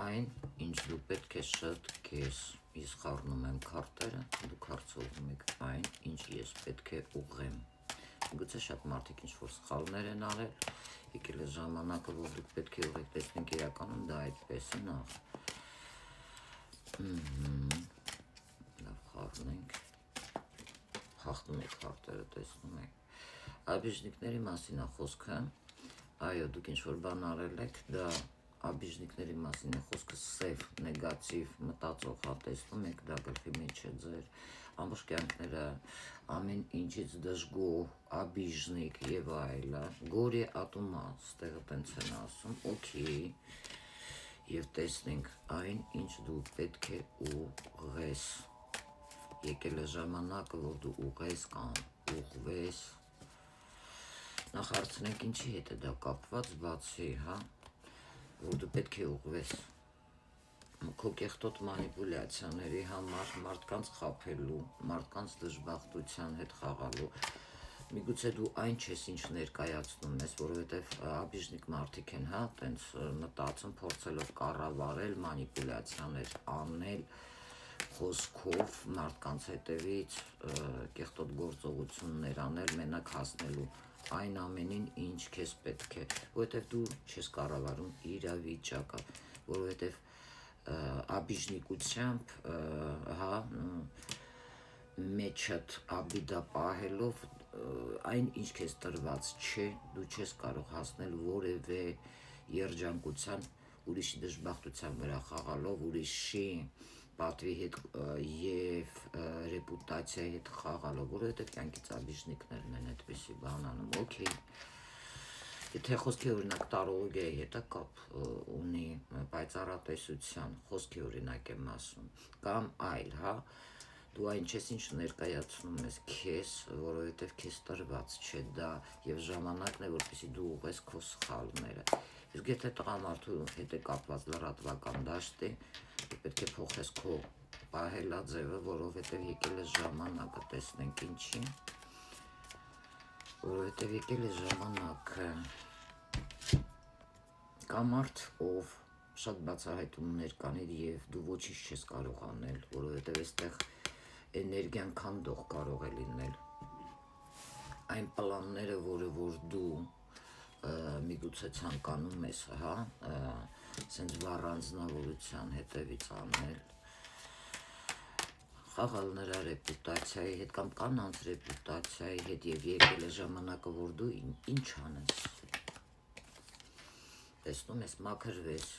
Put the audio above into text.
այն, ինչ դու պետք է շատ քեզ։ Ես խառնում եմ քարտերը, դուք հարցնում եք այն, ինչ ես պետք է ուղղեմ։ Գուցե շատ մարդիկ ինչ-որ սխալներ են արել, եկել է ժամանակը, որ դուք պետք է ուղղեք, տեսնենք իրականում դա այդպես է նախ։ Լավ խառնենք, հաղթում եք քարտերը, տեսնում եք։ Աբիժնիկների մասին է խոսքը, այո, դուք ինչ-որ բան արել եք, դա աբիժնիկների մասին է խոսքը, սև, նեգատիվ մտածող հա, տեսնում եք, դա գլխի մեջ է ձեր ամբողջ կյանքները, ամեն ինչից դժգոհ, աբիժնիկ եւ այլը, գորի ատումա, ստեղը տենց են ասում, օքեյ, եւ տեսնենք այն, ինչ դու պետք է ուղղես, եկել է ժամանակը, որ դու ուղղես կամ ուղղվես, նախ հարցնենք ինչի հետ է դա կապված, բացի, հա, որ դու պետք է ուղղվես քո կեղտոտ մանիպուլյացիաների համար, մարդկանց խաբելու, մարդկանց դժբախտության հետ խաղալու, միգուցե դու այն չես, ինչ ներկայացնում ես, որովհետև աբիժնիկ մարդիկ են, հա, տենց մտածում, փորձելով կառավարել, մանիպուլյացիաներ անել, խոսքով, մարդկանց հետևից, կեղտոտ գործողություններ անել, մենակ հասնելու այն ամենին, ինչ քեզ պետք է, որովհետև դու չես կառավարում իրավիճակը, որովհետև աբիժնիկությամբ, հա, մեջդ աբիդա պահելով, այն ինչ քեզ տրված չէ, դու չես կարող հասնել որևէ երջանկության, ուրիշի դժբախտության վրա խաղալով, ուրիշի պատվի հետ եւ ռեպուտացիայի հետ խաղալով, որովհետև կյանքից աբիժնիկներն են այդպիսի բան անում, օքեյ։ Եթե խոսքի օրինակ տարոլոգիայի հետ կապ ունի պայծառատեսության, խոսքի օրինակ եմ ասում, կամ այլ, հա, դու այն չես, ինչ ներկայացնում ես քեզ, որովհետև քեզ տրված չէ դա եւ ժամանակն է, որպեսզի դու ուղղես քո սխալները։ Իսկ եթե տղամարդու հետ է կապված լրատվական դաշտի, պետք է փոխես քո պահելաձևը, որովհետև եկել է ժամանակը, տեսնենք ինչի, որովհետև եկել է ժամանակը, կա մարդ, ով շատ բացահայտումներ կաներ եւ դու ոչինչ չես կարող անել, որովհետև այստեղ էներգիան քանդող կարող է լինել։ Այն պլանները, որ դու միգուցե ցանկանում ես, հա, սենց վառանձնավորության հետևից անել, խաղալ նրա ռեպուտացիայի հետ կամ կանանց ռեպուտացիայի հետ եւ եկել է ժամանակը, որ դու ինչ անես։ Տեսնում ես, մաքրվես,